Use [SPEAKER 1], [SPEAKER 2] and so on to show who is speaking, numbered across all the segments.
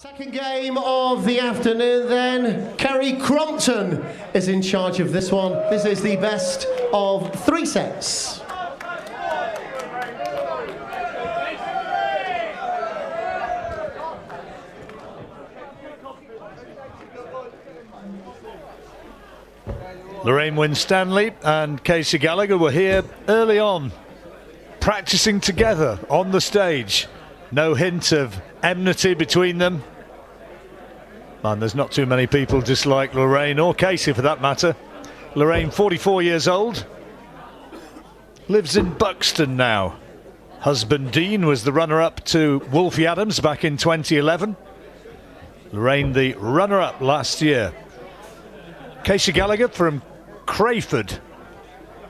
[SPEAKER 1] Second game of the afternoon then. Kerry Crompton is in charge of this one. This is the best of 3 sets.
[SPEAKER 2] Lorraine Winstanley and Casey Gallagher were here early on, practicing together on the stage. No hint of enmity between them. And there's not too many people dislike Lorraine, or Casey for that matter. Lorraine, 44 years old, lives in Buxton now. Husband Dean was the runner-up to Wolfie Adams back in 2011. Lorraine the runner-up last year. Casey Gallagher from Crayford,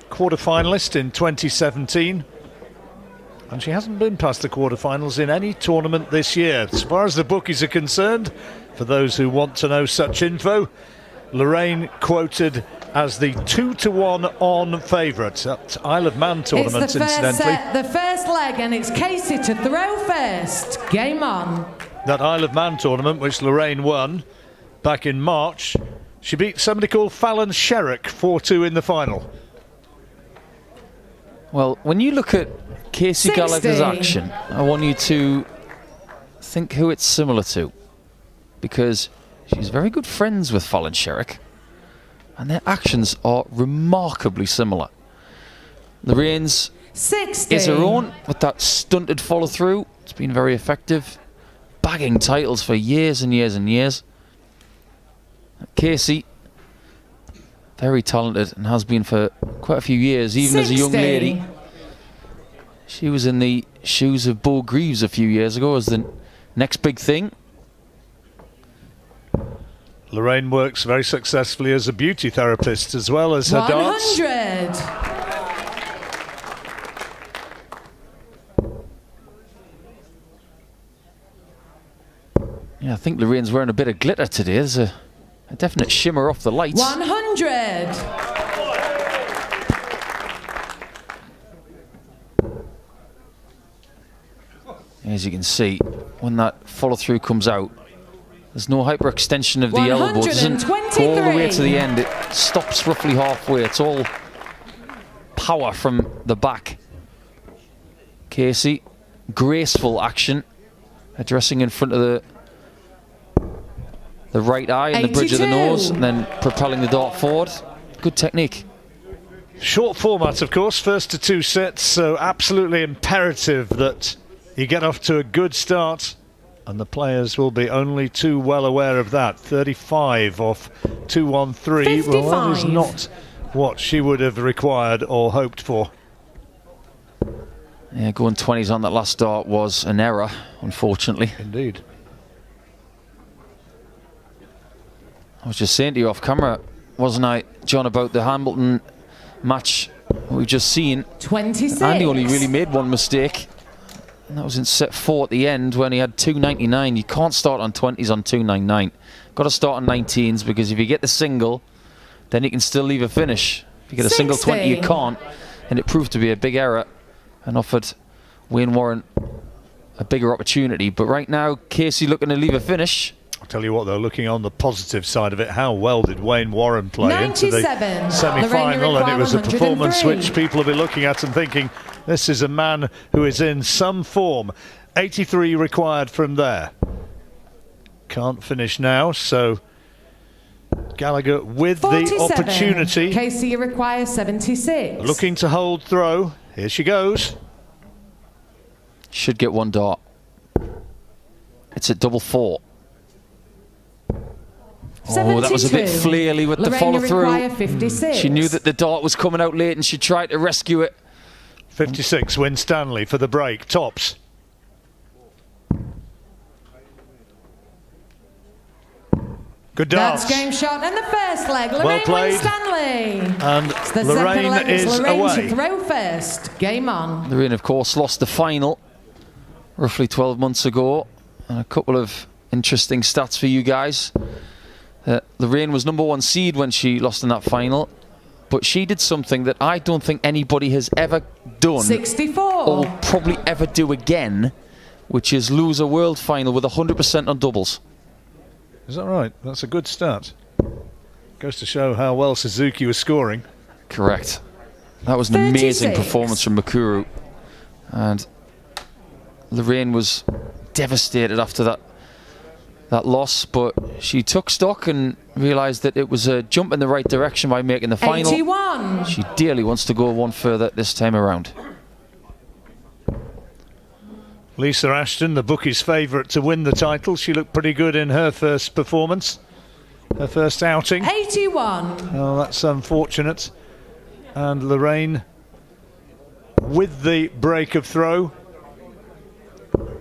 [SPEAKER 2] quarter-finalist in 2017. And she hasn't been past the quarterfinals in any tournament this year. As far as the bookies are concerned, for those who want to know such info, Lorraine quoted as the 2-to-1 on favourite at Isle of Man tournament,
[SPEAKER 3] it's the first
[SPEAKER 2] incidentally.
[SPEAKER 3] Set, the first leg, and it's Casey to throw first. Game on.
[SPEAKER 2] That Isle of Man tournament, which Lorraine won back in March, she beat somebody called Fallon Sherrick 4-2 in the final.
[SPEAKER 4] Well, when you look at Casey
[SPEAKER 3] 60.
[SPEAKER 4] Gallagher's action, I want you to think who it's similar to, because she's very good friends with Fallon Sherrick, and their actions are remarkably similar. Lorraine's
[SPEAKER 3] 60.
[SPEAKER 4] is her own with that stunted follow through. It's been very effective, bagging titles for years and years and years. Casey, very talented and has been for quite a few years, even
[SPEAKER 3] 60.
[SPEAKER 4] as a young lady. She was in the shoes of Bo Greaves a few years ago as the next big thing.
[SPEAKER 2] Lorraine works very successfully as a beauty therapist as well as her
[SPEAKER 3] 100.
[SPEAKER 2] dance.
[SPEAKER 4] Yeah, I think Lorraine's wearing a bit of glitter today. There's a definite shimmer off the lights.
[SPEAKER 3] 100.
[SPEAKER 4] As you can see, when that follow through comes out, there's no hyperextension of the elbow. It doesn't go all the way to the end. It stops roughly halfway. It's all power from the back. Casey, graceful action, addressing in front of the right eye and the bridge of the nose, and then propelling the dart forward. Good technique.
[SPEAKER 2] Short format, of course, first to 2 sets, so absolutely imperative that you get off to a good start, and the players will be only too well aware of that. 35 off 2-1-3. Well, that is not what she would have required or hoped for.
[SPEAKER 4] Yeah, going 20s on that last start was an error, unfortunately.
[SPEAKER 2] Indeed.
[SPEAKER 4] I was just saying to you off camera, wasn't I, John, about the Hambleton match we've just seen.
[SPEAKER 3] 26.
[SPEAKER 4] Andy only really made one mistake, and that was in set 4 at the end when he had 299. You can't start on 20s on 299. Got to start on 19s, because if you get the single, then you can still leave a finish. If you get a single 20, you can't. And it proved to be a big error and offered Wayne Warren a bigger opportunity. But right now, Casey looking to leave a finish.
[SPEAKER 2] I'll tell you what, though, looking on the positive side of it, how well did Wayne Warren play
[SPEAKER 3] 97.
[SPEAKER 2] into the semi-final? And it was a performance which people will be looking at and thinking, this is a man who is in some form. 83 required from there. Can't finish now, so Gallagher with
[SPEAKER 3] 47.
[SPEAKER 2] the opportunity.
[SPEAKER 3] Casey requires 76.
[SPEAKER 2] Looking to hold throw. Here she goes.
[SPEAKER 4] Should get one dart. It's at double 4. Oh, that was a bit flaily with the follow through.
[SPEAKER 3] 56.
[SPEAKER 4] She knew that the dart was coming out late and she tried to rescue it.
[SPEAKER 2] 56, Winstanley for the break, tops. Good dance.
[SPEAKER 3] That's game shot and the first leg. Lorraine
[SPEAKER 2] Well played.
[SPEAKER 3] Winstanley.
[SPEAKER 2] And
[SPEAKER 3] The
[SPEAKER 2] Lorraine
[SPEAKER 3] second leg
[SPEAKER 2] is
[SPEAKER 3] Lorraine
[SPEAKER 2] away.
[SPEAKER 3] to throw first. Game on.
[SPEAKER 4] Lorraine, of course, lost the final roughly 12 months ago. And a couple of interesting stats for you guys. Lorraine was #1 seed when she lost in that final, but she did something that I don't think anybody has ever done
[SPEAKER 3] 64.
[SPEAKER 4] or will probably ever do again, which is lose a world final with 100% on doubles.
[SPEAKER 2] Is that right? That's a good start. Goes to show how well Suzuki was scoring.
[SPEAKER 4] Correct. That was an
[SPEAKER 3] 36.
[SPEAKER 4] amazing performance from Mikuru. And Lorraine was devastated after that loss, but she took stock and realised that it was a jump in the right direction by making the final.
[SPEAKER 3] 81.
[SPEAKER 4] She dearly wants to go one further this time around.
[SPEAKER 2] Lisa Ashton, the bookies' favourite to win the title. She looked pretty good in her first performance, her first outing.
[SPEAKER 3] 81.
[SPEAKER 2] Oh, that's unfortunate. And Lorraine, with the break of throw,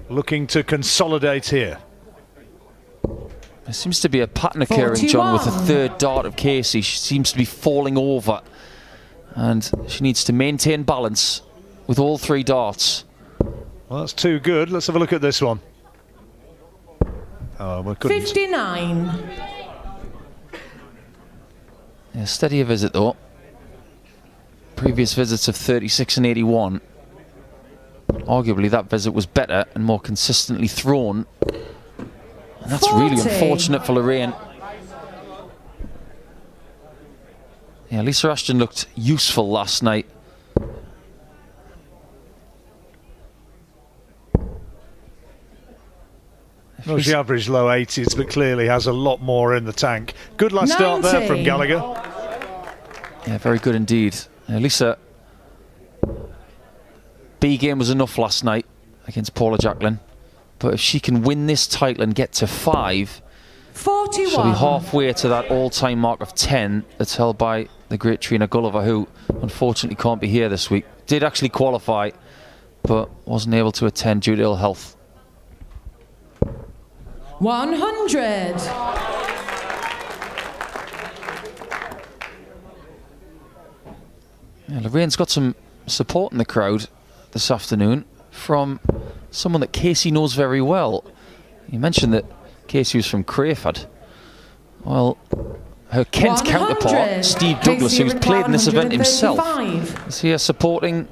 [SPEAKER 2] looking to consolidate here.
[SPEAKER 4] There seems to be a pattern occurring, John, with the third dart of Casey. She seems to be falling over, and she needs to maintain balance with all three darts.
[SPEAKER 2] Well, that's too good. Let's have a look at this one. Oh, we couldn't.
[SPEAKER 3] 59.
[SPEAKER 4] Yeah, steadier visit though. Previous visits of 36 and 81. Arguably that visit was better and more consistently thrown. And that's
[SPEAKER 3] 40.
[SPEAKER 4] really unfortunate for Lorraine. Yeah, Lisa Ashton looked useful last night.
[SPEAKER 2] Well, she averaged low 80s, but clearly has a lot more in the tank. Good last start there from Gallagher.
[SPEAKER 4] Yeah, very good indeed. Lisa, B game was enough last night against Paula Jacqueline, but if she can win this title and get to 5,
[SPEAKER 3] 41.
[SPEAKER 4] she'll be halfway to that all-time mark of 10 that's held by the great Trina Gulliver, who unfortunately can't be here this week. Did actually qualify, but wasn't able to attend due to ill health.
[SPEAKER 3] 100.
[SPEAKER 4] Yeah, Lorraine's got some support in the crowd this afternoon from someone that Casey knows very well. You mentioned that Casey was from Crayford. Well, her Kent
[SPEAKER 3] 100.
[SPEAKER 4] counterpart, Steve Douglas,
[SPEAKER 3] Casey
[SPEAKER 4] who's played in this event himself,
[SPEAKER 3] 135.
[SPEAKER 4] is here supporting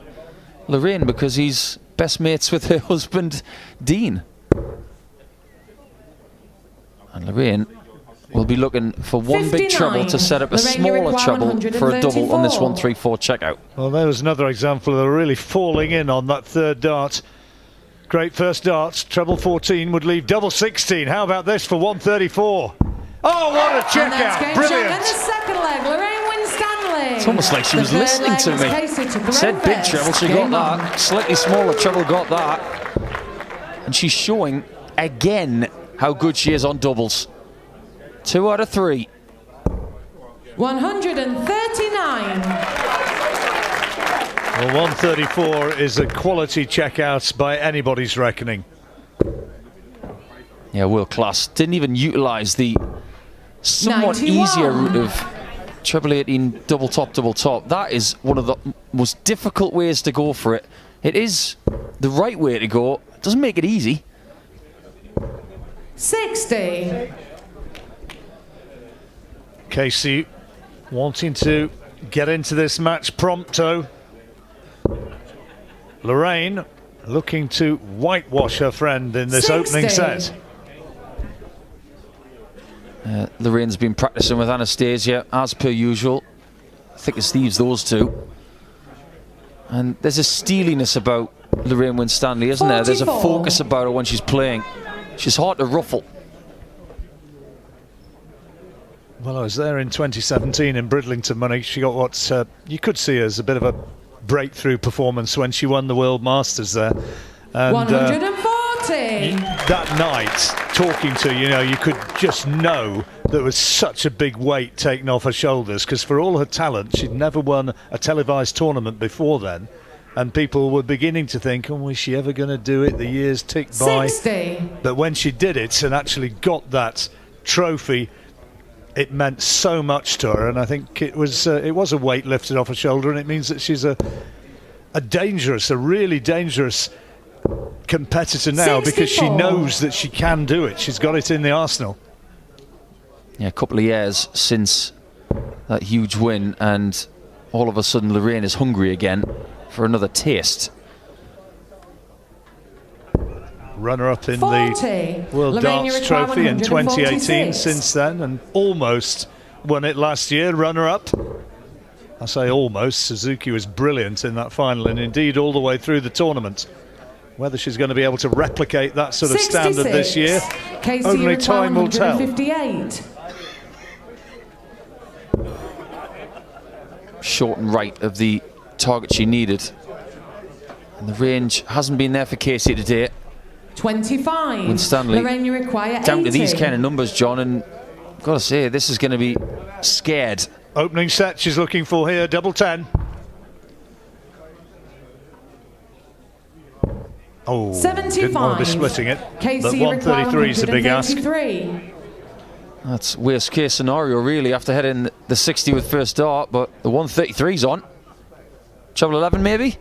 [SPEAKER 4] Lorraine because he's best mates with her husband, Dean. And Lorraine will be looking for one
[SPEAKER 3] 59.
[SPEAKER 4] big treble to set up a
[SPEAKER 3] Lorraine
[SPEAKER 4] smaller
[SPEAKER 3] Uric
[SPEAKER 4] treble for a double on this
[SPEAKER 3] 134.
[SPEAKER 4] 134 checkout.
[SPEAKER 2] Well, there was another example of really falling in on that third dart. Great first darts. Treble 14 would leave double 16. How about this for 134? Oh, what a checkout! Brilliant.
[SPEAKER 3] And the second leg, Lorraine Winstanley.
[SPEAKER 4] It's almost like she was listening to me. Said big treble, she got that. Slightly smaller treble, got that. And she's showing again how good she is on doubles. 2 out of 3.
[SPEAKER 3] 139.
[SPEAKER 2] Well, 134 is a quality checkout by anybody's reckoning.
[SPEAKER 4] Yeah, world class. Didn't even utilise the somewhat
[SPEAKER 3] 91.
[SPEAKER 4] easier route of treble 18 double top. That is one of the most difficult ways to go for it. It is the right way to go. It doesn't make it easy.
[SPEAKER 3] 60.
[SPEAKER 2] Casey wanting to get into this match prompto. Lorraine looking to whitewash her friend in this
[SPEAKER 3] 60.
[SPEAKER 2] opening set.
[SPEAKER 4] Lorraine's been practicing with Anastasia as per usual. Thick as thieves, those two. And there's a steeliness about Lorraine Winstanley, isn't there? There's a
[SPEAKER 3] 44.
[SPEAKER 4] focus about her when she's playing. She's hard to ruffle.
[SPEAKER 2] Well, I was there in 2017 in Bridlington, Money. She got what you could see as a bit of a breakthrough performance when she won the World Masters there. And
[SPEAKER 3] 140.
[SPEAKER 2] that night, talking to, you could just know there was such a big weight taken off her shoulders, because for all her talent, she'd never won a televised tournament before then. And people were beginning to think, oh, is she ever going to do it? The years ticked by.
[SPEAKER 3] 60.
[SPEAKER 2] But when she did it and actually got that trophy, it meant so much to her, and I think it was a weight lifted off her shoulder, and it means that she's a really dangerous competitor now
[SPEAKER 3] 64.
[SPEAKER 2] because she knows that she can do it. She's got it in the arsenal.
[SPEAKER 4] Yeah, a couple of years since that huge win, and all of a sudden Lorraine is hungry again for another taste.
[SPEAKER 2] Runner-up in
[SPEAKER 3] 40.
[SPEAKER 2] the World
[SPEAKER 3] Lorraine, you
[SPEAKER 2] Darts
[SPEAKER 3] require
[SPEAKER 2] Trophy in 2018
[SPEAKER 3] 146.
[SPEAKER 2] since then, and almost won it last year, runner-up. I say almost. Suzuki was brilliant in that final, and indeed all the way through the tournament. Whether she's going to be able to replicate that sort of standard this year,
[SPEAKER 3] Casey,
[SPEAKER 2] only time will tell.
[SPEAKER 3] 158.
[SPEAKER 4] Short and right of the target she needed. And the range hasn't been there for Casey today.
[SPEAKER 3] 25.
[SPEAKER 4] Winstanley,
[SPEAKER 3] Lorraine, you require 80.
[SPEAKER 4] down to these kind of numbers, John, and I've got to say, this is going to be scared.
[SPEAKER 2] Opening set she's looking for here, double 10. Oh,
[SPEAKER 3] 75.
[SPEAKER 2] didn't want to be splitting it.
[SPEAKER 3] Casey,
[SPEAKER 2] But
[SPEAKER 3] you
[SPEAKER 2] 133 is the big ask.
[SPEAKER 3] 133.
[SPEAKER 4] That's worst case scenario, really, after hitting the 60 with first dart, but the 133's on. Treble 11, maybe?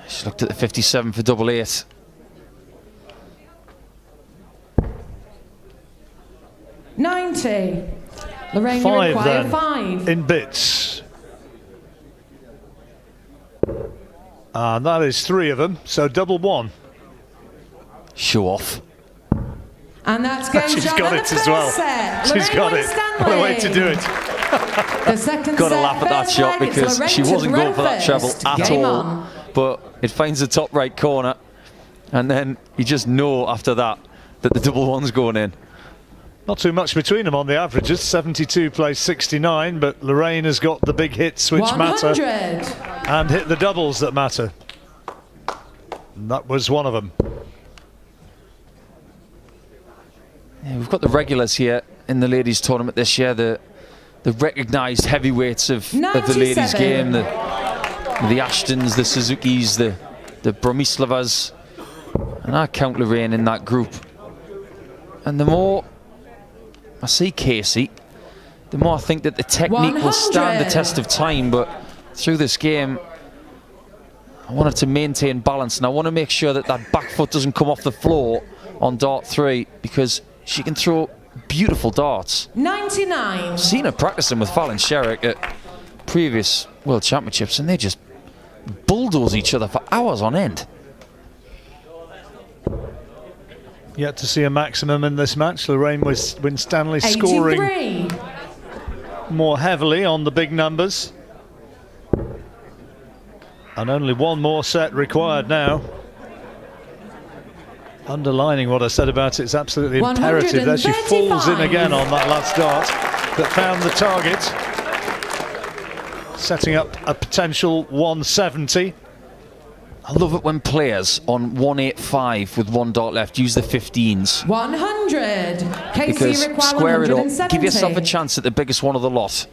[SPEAKER 4] She looked at the 57 for double 8.
[SPEAKER 3] $90. Lorraine, you
[SPEAKER 2] Five
[SPEAKER 3] require
[SPEAKER 2] then,
[SPEAKER 3] 5.
[SPEAKER 2] in bits. And that is 3 of them, so double 1.
[SPEAKER 4] Show off.
[SPEAKER 3] And that's game
[SPEAKER 2] She's
[SPEAKER 3] shot
[SPEAKER 2] got
[SPEAKER 3] on
[SPEAKER 2] it
[SPEAKER 3] the
[SPEAKER 2] as
[SPEAKER 3] first
[SPEAKER 2] well.
[SPEAKER 3] set.
[SPEAKER 2] She's
[SPEAKER 3] Lorraine
[SPEAKER 2] got it.
[SPEAKER 3] Winstanley.
[SPEAKER 2] What a way to do it.
[SPEAKER 3] The second
[SPEAKER 4] Got to
[SPEAKER 3] set,
[SPEAKER 4] laugh at that
[SPEAKER 3] first
[SPEAKER 4] shot
[SPEAKER 3] leg, it's
[SPEAKER 4] because
[SPEAKER 3] Lorraine
[SPEAKER 4] she
[SPEAKER 3] to
[SPEAKER 4] wasn't
[SPEAKER 3] throw
[SPEAKER 4] going for that treble
[SPEAKER 3] first.
[SPEAKER 4] at
[SPEAKER 3] Game
[SPEAKER 4] all.
[SPEAKER 3] on.
[SPEAKER 4] But it finds the top right corner, and then you just know after that that the double 1's going in.
[SPEAKER 2] Not too much between them on the averages. 72 plays 69, but Lorraine has got the big hits which
[SPEAKER 3] 100.
[SPEAKER 2] matter and hit the doubles that matter. And that was one of them.
[SPEAKER 4] Yeah, we've got the regulars here in the ladies tournament this year, the recognised heavyweights of the ladies game, the Ashtons, the Suzukis, the Bromislavas, and I count Lorraine in that group. And the more I see Casey, the more I think that the technique will stand the test of time, but through this game I wanted to maintain balance, and I want to make sure that that back foot doesn't come off the floor on dart 3, because she can throw beautiful darts.
[SPEAKER 3] 99.
[SPEAKER 4] Seen her practicing with Fallon Sherrick at previous World Championships, and they just bulldoze each other for hours on end.
[SPEAKER 2] Yet to see a maximum in this match. Lorraine Winstanley scoring
[SPEAKER 3] 83.
[SPEAKER 2] more heavily on the big numbers. And only one more set required now. Underlining what I said about it, it's absolutely imperative that she falls in again on that last dart that found the target, setting up a potential 170.
[SPEAKER 4] I love it when players on 185 with one dart left use the 15s.
[SPEAKER 3] 100. Casey,
[SPEAKER 4] Because
[SPEAKER 3] require
[SPEAKER 4] square it up,
[SPEAKER 3] 170.
[SPEAKER 4] give yourself a chance at the biggest one of the lot.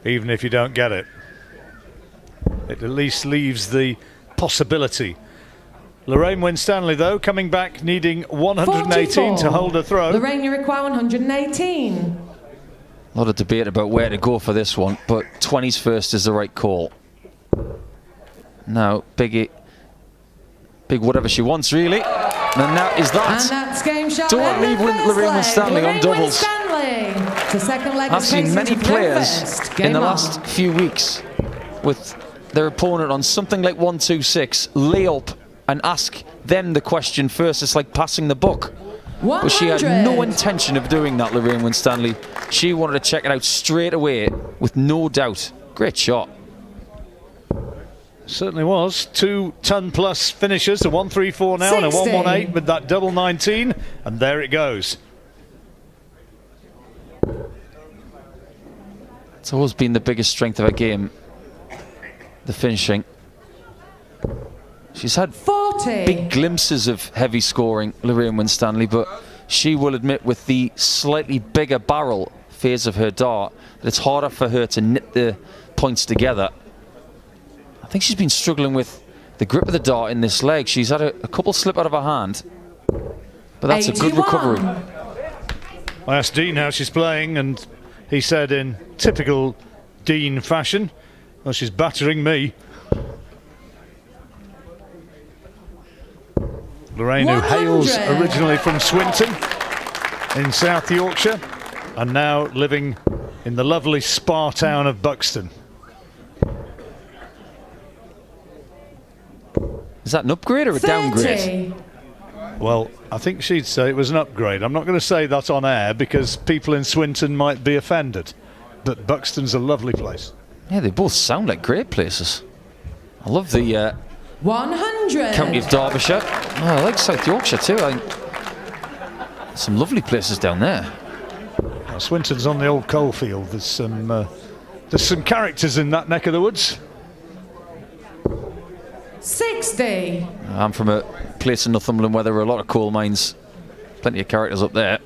[SPEAKER 2] Even if you don't get it, it at least leaves the possibility. Lorraine Winstanley, though, coming back needing 118
[SPEAKER 3] 44.
[SPEAKER 2] to hold her throw.
[SPEAKER 3] Lorraine, you require 118.
[SPEAKER 4] A lot of debate about where to go for this one, but 20s first is the right call. Now, big whatever she wants, really. And that is that.
[SPEAKER 3] And that's game shot.
[SPEAKER 4] Don't leave Lorraine Winstanley on doubles.
[SPEAKER 3] The second leg
[SPEAKER 4] I've
[SPEAKER 3] is
[SPEAKER 4] seen
[SPEAKER 3] Casey
[SPEAKER 4] many
[SPEAKER 3] to throw
[SPEAKER 4] players
[SPEAKER 3] first.
[SPEAKER 4] in
[SPEAKER 3] Game
[SPEAKER 4] the
[SPEAKER 3] on.
[SPEAKER 4] last few weeks with their opponent on something like 126 lay up and ask them the question first. It's like passing the buck.
[SPEAKER 3] 100.
[SPEAKER 4] But she had no intention of doing that, Lorraine Winstanley. She wanted to check it out straight away with no doubt. Great shot.
[SPEAKER 2] Certainly was. 2-ton-plus finishers, a 134 now
[SPEAKER 3] 60.
[SPEAKER 2] and a 118 with that double 19, and there it goes.
[SPEAKER 4] It's always been the biggest strength of her game, the finishing. She's had
[SPEAKER 3] 40.
[SPEAKER 4] big glimpses of heavy scoring, Lorraine Winstanley, but she will admit with the slightly bigger barrel phase of her dart that it's harder for her to knit the points together. I think she's been struggling with the grip of the dart in this leg. She's had a couple slip out of her hand, but that's
[SPEAKER 3] 81.
[SPEAKER 4] a good recovery.
[SPEAKER 2] I asked Dean how she's playing, and he said in typical Dean fashion, well, she's battering me. Lorraine, who
[SPEAKER 3] 100.
[SPEAKER 2] hails originally from Swinton in South Yorkshire and now living in the lovely spa town of Buxton.
[SPEAKER 4] Is that an upgrade or a
[SPEAKER 3] 30.
[SPEAKER 4] downgrade?
[SPEAKER 2] Well, I think she'd say it was an upgrade. I'm not going to say that on air because people in Swinton might be offended. But Buxton's a lovely place.
[SPEAKER 4] Yeah, they both sound like great places. I love the
[SPEAKER 3] 100.
[SPEAKER 4] County of Derbyshire. Oh, I like South Yorkshire too. Some lovely places down there.
[SPEAKER 2] Now, Swinton's on the old coalfield. There's some characters in that neck of the woods.
[SPEAKER 3] 60.
[SPEAKER 4] I'm from a place in Northumberland where there were a lot of coal mines. Plenty of characters up there.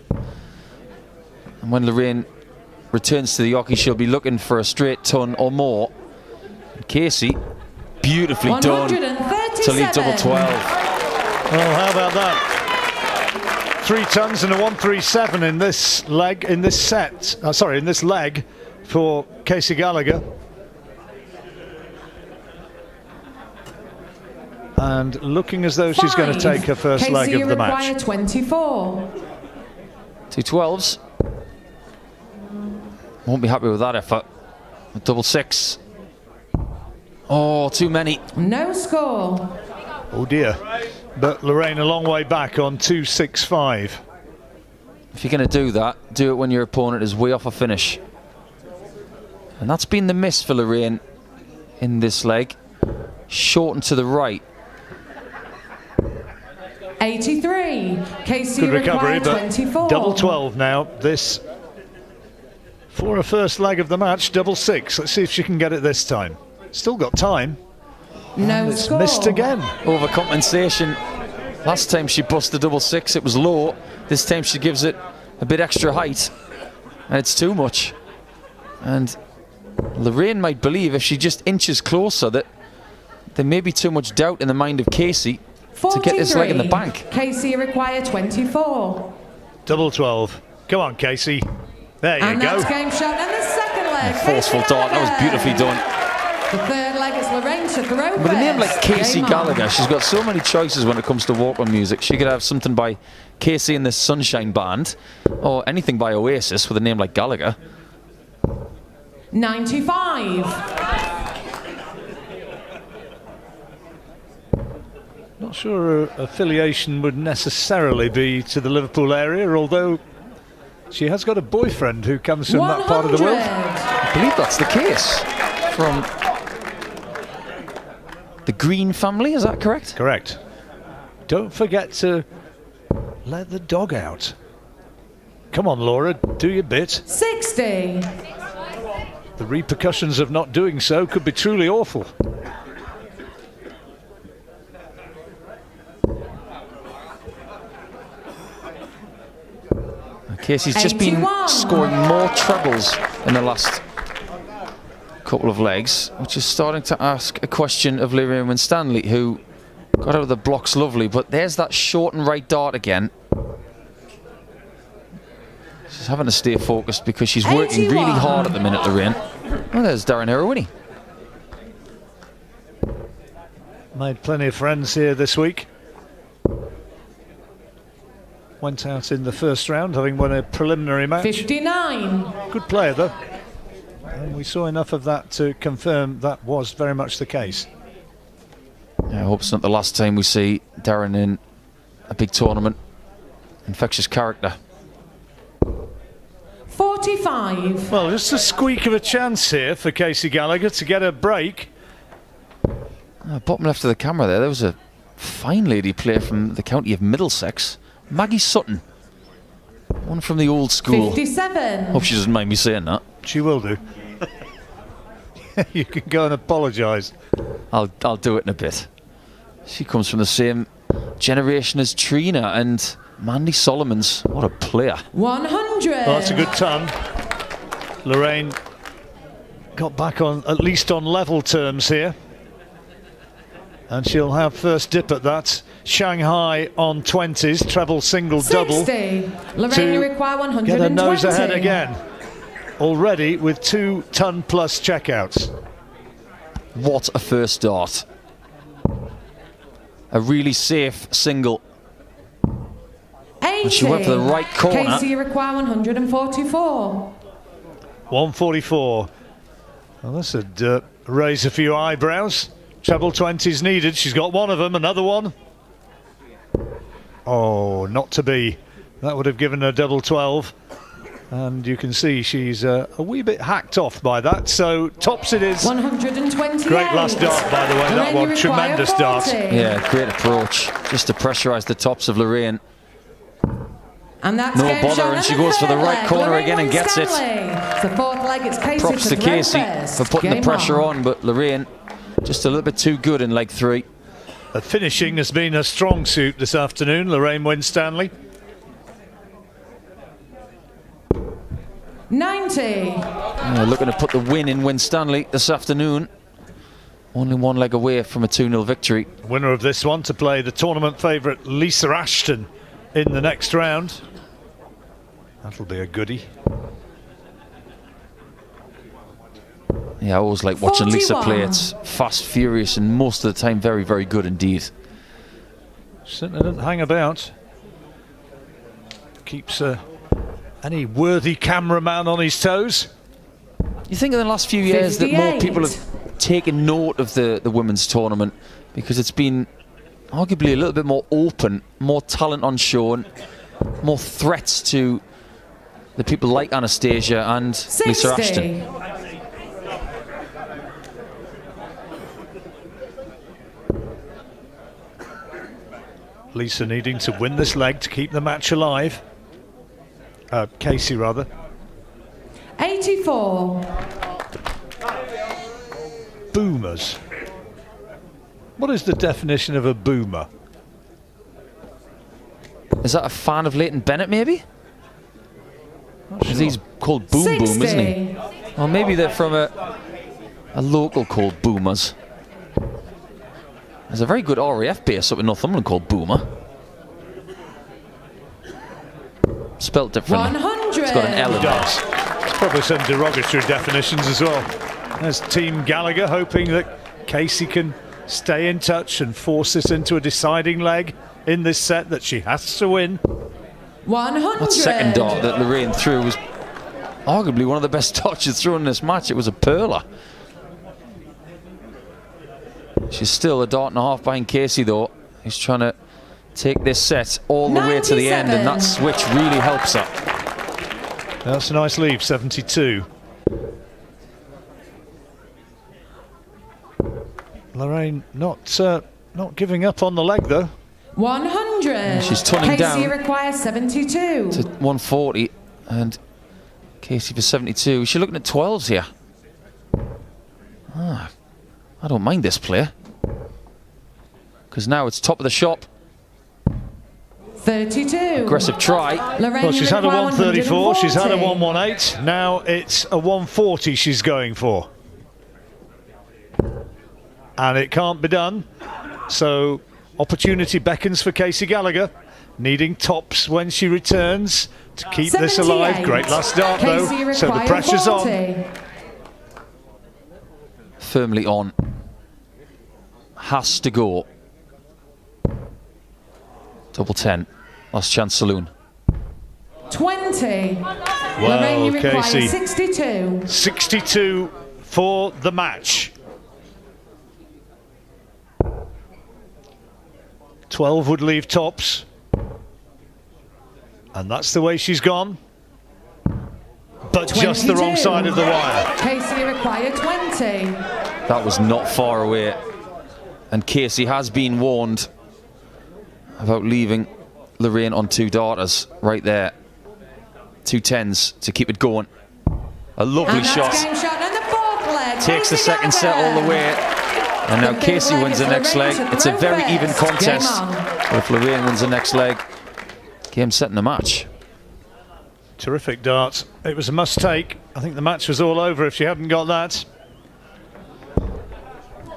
[SPEAKER 4] And when Lorraine returns to the hockey, she'll be looking for a straight ton or more. And Casey, beautifully done to lead double 12.
[SPEAKER 2] Well, how about that? 3 tons and a 137 in this leg, in this set. In this leg for Casey Gallagher. And looking as though she's going to take her first leg of the match.
[SPEAKER 3] 24.
[SPEAKER 4] 2 12s. Won't be happy with that effort. A double 6. Oh, too many.
[SPEAKER 3] No score.
[SPEAKER 2] Oh dear. But Lorraine a long way back on 2-6-5.
[SPEAKER 4] If you're going to do that, do it when your opponent is way off a finish. And that's been the miss for Lorraine in this leg. Shortened to the right.
[SPEAKER 3] 83. Casey
[SPEAKER 2] Good recovery, but
[SPEAKER 3] 24.
[SPEAKER 2] double 12 now. This for a first leg of the match, double 6. Let's see if she can get it this time. Still got time.
[SPEAKER 3] No
[SPEAKER 2] It's
[SPEAKER 3] score.
[SPEAKER 2] missed again.
[SPEAKER 4] Overcompensation. Last time she busted double 6, it was low. This time she gives it a bit extra height, and it's too much. And Lorraine might believe if she just inches closer that there may be too much doubt in the mind of Casey
[SPEAKER 3] 43.
[SPEAKER 4] to get this leg in the bank.
[SPEAKER 3] Casey require 24.
[SPEAKER 2] Double 12. Come on, Casey. There you
[SPEAKER 3] And
[SPEAKER 2] go.
[SPEAKER 3] that's game shot. And the second leg.
[SPEAKER 4] Forceful
[SPEAKER 3] Casey
[SPEAKER 4] dart. That was
[SPEAKER 3] Gallagher.
[SPEAKER 4] beautifully done.
[SPEAKER 3] The third leg is Lorraine to throw.
[SPEAKER 4] With a name like Casey
[SPEAKER 3] Game on.
[SPEAKER 4] Gallagher, she's got so many choices when it comes to walk-on music. She could have something by Casey and the Sunshine Band, or anything by Oasis with a name like Gallagher.
[SPEAKER 3] 95.
[SPEAKER 2] Not sure her affiliation would necessarily be to the Liverpool area, although she has got a boyfriend who comes from that part of the world.
[SPEAKER 3] 100.
[SPEAKER 4] I believe that's the case. From the Green family, is that correct?
[SPEAKER 2] Correct. Don't forget to let the dog out. Come on, Laura, do your bit.
[SPEAKER 3] 60.
[SPEAKER 2] The repercussions of not doing so could be truly awful.
[SPEAKER 4] Casey's just been
[SPEAKER 3] 81.
[SPEAKER 4] scoring more trebles in the last couple of legs, which is starting to ask a question of Lorraine Winstanley, who got out of the blocks lovely, but there's that short and right dart again. She's having to stay focused because she's working
[SPEAKER 3] 81.
[SPEAKER 4] really hard at the minute, Lorraine. Oh, there's Darren Herowini.
[SPEAKER 2] Made plenty of friends here this week. Went out in the first round, having won a preliminary match.
[SPEAKER 3] 59.
[SPEAKER 2] Good player, though. And we saw enough of that to confirm that was very much the case.
[SPEAKER 4] I hope it's not the last time we see Darren in a big tournament. Infectious character.
[SPEAKER 3] 45.
[SPEAKER 2] Well, just a squeak of a chance here for Casey Gallagher to get a break.
[SPEAKER 4] Bottom left of the camera there was a fine lady player from the county of Middlesex, Maggie Sutton. One from the old school.
[SPEAKER 3] 57.
[SPEAKER 4] Hope she doesn't mind me saying that.
[SPEAKER 2] She will do. You can go and apologise.
[SPEAKER 4] I'll do it in a bit. She comes from the same generation as Trina and Mandy Solomons. What a player.
[SPEAKER 3] 100.
[SPEAKER 2] Well, that's a good ton. Lorraine got back on, at least on level terms here. And she'll have first dip at that. Shanghai on 20s, treble, single,
[SPEAKER 3] 60.
[SPEAKER 2] double.
[SPEAKER 3] Lorraine, you require 120.
[SPEAKER 2] Get her nose ahead again. Already with 2 ton plus checkouts.
[SPEAKER 4] What a first dart. A really safe single.
[SPEAKER 3] 80.
[SPEAKER 4] And she went for the right corner.
[SPEAKER 3] Casey, you require 144.
[SPEAKER 2] 144. Well, this would raise a few eyebrows. Treble 20s needed. She's got one of them. Another one. Oh, not to be. That would have given her double 12. And you can see she's a wee bit hacked off by that. So tops it is.
[SPEAKER 3] 128.
[SPEAKER 2] Great last dart, by the way. That one, tremendous dart.
[SPEAKER 4] Yeah, great approach. Just to pressurise the tops of Lorraine.
[SPEAKER 3] And that's
[SPEAKER 4] No bother, and she goes for the right corner again and gets it.
[SPEAKER 3] The fourth leg, it's Casey
[SPEAKER 4] Props to Casey for putting the pressure on, but Lorraine just a little bit too good in leg 3.
[SPEAKER 2] The finishing has been a strong suit this afternoon, Lorraine Winstanley.
[SPEAKER 3] 90.
[SPEAKER 4] Yeah, looking to put the win in Winstanley this afternoon. Only one leg away from a 2-0 victory.
[SPEAKER 2] Winner of this one to play the tournament favourite Lisa Ashton in the next round. That'll be a goodie.
[SPEAKER 4] Yeah, I always like watching
[SPEAKER 3] 41.
[SPEAKER 4] Lisa play. It's fast, furious, and most of the time very, very good indeed.
[SPEAKER 2] Certainly doesn't hang about. Keeps any worthy cameraman on his toes.
[SPEAKER 4] You think in the last few years
[SPEAKER 3] 58.
[SPEAKER 4] that more people have taken note of the women's tournament because it's been arguably a little bit more open, more talent on show, and more threats to the people like Anastasia and
[SPEAKER 3] 60.
[SPEAKER 4] Lisa Ashton.
[SPEAKER 2] Lisa needing to win this leg to keep the match alive. Casey, rather.
[SPEAKER 3] 84.
[SPEAKER 2] Boomers. What is the definition of a boomer?
[SPEAKER 4] Is that a fan of Leighton Bennett, maybe? Because he's called Boom
[SPEAKER 3] 60.
[SPEAKER 4] Boom, isn't he? Well, maybe they're from a local called Boomers. There's a very good RAF base up in Northumberland called Boomer. Spelt differently.
[SPEAKER 3] 100.
[SPEAKER 4] It's got an L in there.
[SPEAKER 2] There's probably some derogatory definitions as well. There's Team Gallagher hoping that Casey can stay in touch and force this into a deciding leg in this set that she has to win.
[SPEAKER 3] 100.
[SPEAKER 4] That second dart that Lorraine threw was arguably one of the best darts she's thrown in this match. It was a perler. She's still a dart and a half behind Casey, though. He's trying to take this set all the way to the end, and that switch really helps her.
[SPEAKER 2] That's a nice leave, 72. Lorraine not giving up on the leg, though.
[SPEAKER 3] 100.
[SPEAKER 4] And she's turning down.
[SPEAKER 3] Casey requires 72.
[SPEAKER 4] To 140, and Casey for 72. She's looking at 12s here. I don't mind this player, because now it's top of the shop.
[SPEAKER 3] 32.
[SPEAKER 4] Aggressive try.
[SPEAKER 3] Lorraine,
[SPEAKER 2] Well, she's had a
[SPEAKER 3] require
[SPEAKER 2] 134, she's had a
[SPEAKER 3] 140.
[SPEAKER 2] 118. Now it's a 140 she's going for. And it can't be done. So opportunity beckons for Casey Gallagher, needing tops when she returns to keep this alive.
[SPEAKER 3] 78.
[SPEAKER 2] Great last dart, though.
[SPEAKER 3] Casey
[SPEAKER 2] So the
[SPEAKER 3] require
[SPEAKER 2] pressure's
[SPEAKER 3] 40.
[SPEAKER 2] on.
[SPEAKER 4] Firmly on. Has to go. Double 10. Last chance saloon.
[SPEAKER 3] 20.
[SPEAKER 2] Well,
[SPEAKER 3] Lorraine requires
[SPEAKER 2] Casey.
[SPEAKER 3] 62.
[SPEAKER 2] 62 for the match. 12 would leave tops. And that's the way she's gone. But
[SPEAKER 3] 22.
[SPEAKER 2] just the wrong side of the wire.
[SPEAKER 3] Casey require 20.
[SPEAKER 4] That was not far away. And Casey has been warned about leaving Lorraine on 2 darters right there. 2 10s to keep it going. A lovely
[SPEAKER 3] And
[SPEAKER 4] shot.
[SPEAKER 3] that's game shot and the fourth leg.
[SPEAKER 4] Takes the
[SPEAKER 3] Casey
[SPEAKER 4] second set all the
[SPEAKER 3] Gallagher.
[SPEAKER 4] way. And now
[SPEAKER 3] The big
[SPEAKER 4] Casey
[SPEAKER 3] leg
[SPEAKER 4] wins the
[SPEAKER 3] is
[SPEAKER 4] next leg.
[SPEAKER 3] Lorraine to
[SPEAKER 4] It's a
[SPEAKER 3] throw
[SPEAKER 4] very
[SPEAKER 3] first.
[SPEAKER 4] even contest.
[SPEAKER 3] Game on.
[SPEAKER 4] But if Lorraine wins the next leg, game, set, and the match.
[SPEAKER 2] Terrific dart. It was a must take. I think the match was all over if she hadn't got that.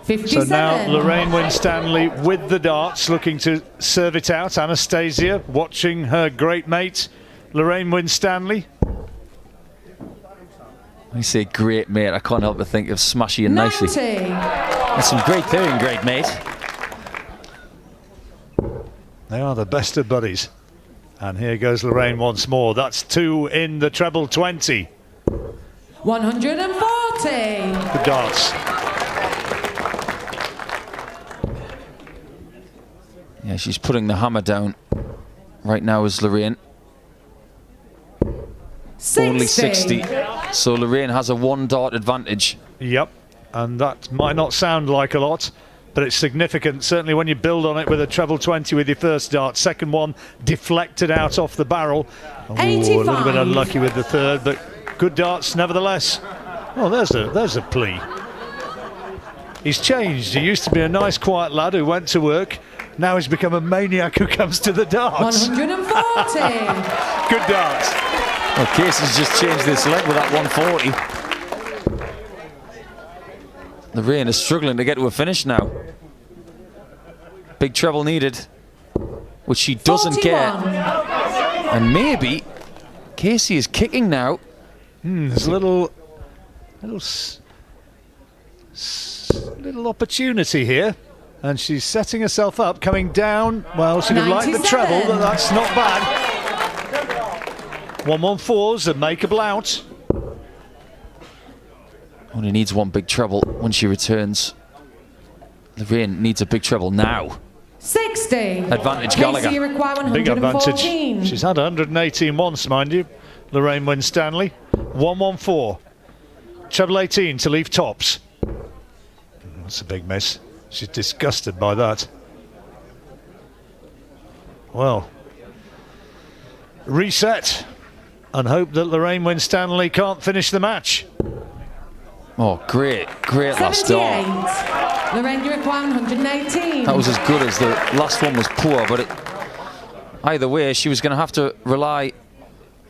[SPEAKER 3] 57.
[SPEAKER 2] So now Lorraine Winstanley with the darts, looking to serve it out. Anastasia watching her great mate, Lorraine Winstanley.
[SPEAKER 4] When you say great mate, I can't help but think of Smashy and Nicely.
[SPEAKER 3] 90.
[SPEAKER 4] That's some great pairing, great mate.
[SPEAKER 2] They are the best of buddies. And here goes Lorraine once more. That's 2 in the treble 20.
[SPEAKER 3] 140.
[SPEAKER 2] The darts.
[SPEAKER 4] Yeah, she's putting the hammer down right now as Lorraine.
[SPEAKER 3] 60.
[SPEAKER 4] Only 60. So Lorraine has a 1 dart advantage.
[SPEAKER 2] Yep, and that might not sound like a lot, but it's significant, certainly when you build on it with a treble 20 with your first dart. Second one deflected out off the barrel. Ooh, a little bit unlucky with the third, but good darts nevertheless. Oh, there's a plea. He's changed. He used to be a nice, quiet lad who went to work. Now he's become a maniac who comes to the darts.
[SPEAKER 3] 140.
[SPEAKER 2] Good darts.
[SPEAKER 4] Well, Casey's just changed this leg with that 140. Lorraine is struggling to get to a finish now. Big treble needed, which she doesn't
[SPEAKER 3] 41.
[SPEAKER 4] get. And maybe Casey is kicking now.
[SPEAKER 2] There's a little opportunity here, and she's setting herself up, coming down. Well, she'd have liked the
[SPEAKER 3] 97.
[SPEAKER 2] treble, but that's not bad. 114s and makeable out.
[SPEAKER 4] Only needs 1 big treble when she returns. Lorraine needs a big treble now.
[SPEAKER 3] 60.
[SPEAKER 4] Advantage Gallagher.
[SPEAKER 3] Casey require 114.
[SPEAKER 2] Big advantage. She's had 118 once, mind you. Lorraine Winstanley. 114. Treble 18 to leave tops. That's a big miss. She's disgusted by that. Well, reset and hope that Lorraine Winstanley can't finish the match.
[SPEAKER 4] Oh, great last dart.
[SPEAKER 3] 78. Lorraine, you require 118.
[SPEAKER 4] That was as good as the last one was poor, but either way, she was going to have to rely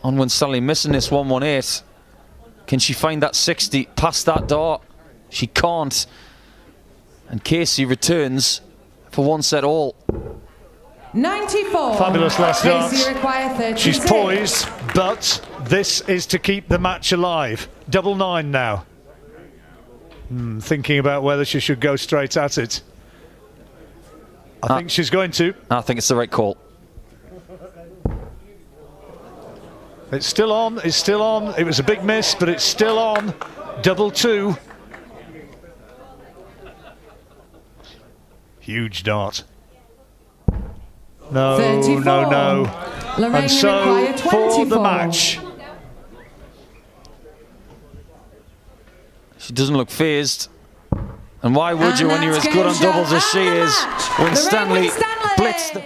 [SPEAKER 4] on Winstanley missing this 118. Can she find that 60 past that dart? She can't. And Casey returns for 1 set all.
[SPEAKER 3] 94.
[SPEAKER 2] Fabulous last dart.
[SPEAKER 3] Casey require 36.
[SPEAKER 2] She's poised, but this is to keep the match alive. Double 9 now. Thinking about whether she should go straight at it. I think she's going to.
[SPEAKER 4] I think it's the right call.
[SPEAKER 2] It's still on, it's still on. It was a big miss, but it's still on. Double 2. Huge dart. No,
[SPEAKER 3] 34.
[SPEAKER 2] no.
[SPEAKER 3] Lorraine,
[SPEAKER 2] And so,
[SPEAKER 3] you require
[SPEAKER 2] for the
[SPEAKER 3] 24.
[SPEAKER 2] match,
[SPEAKER 4] She doesn't look phased. And why would you when you're as good on doubles as she is? Winstanley blitzed the...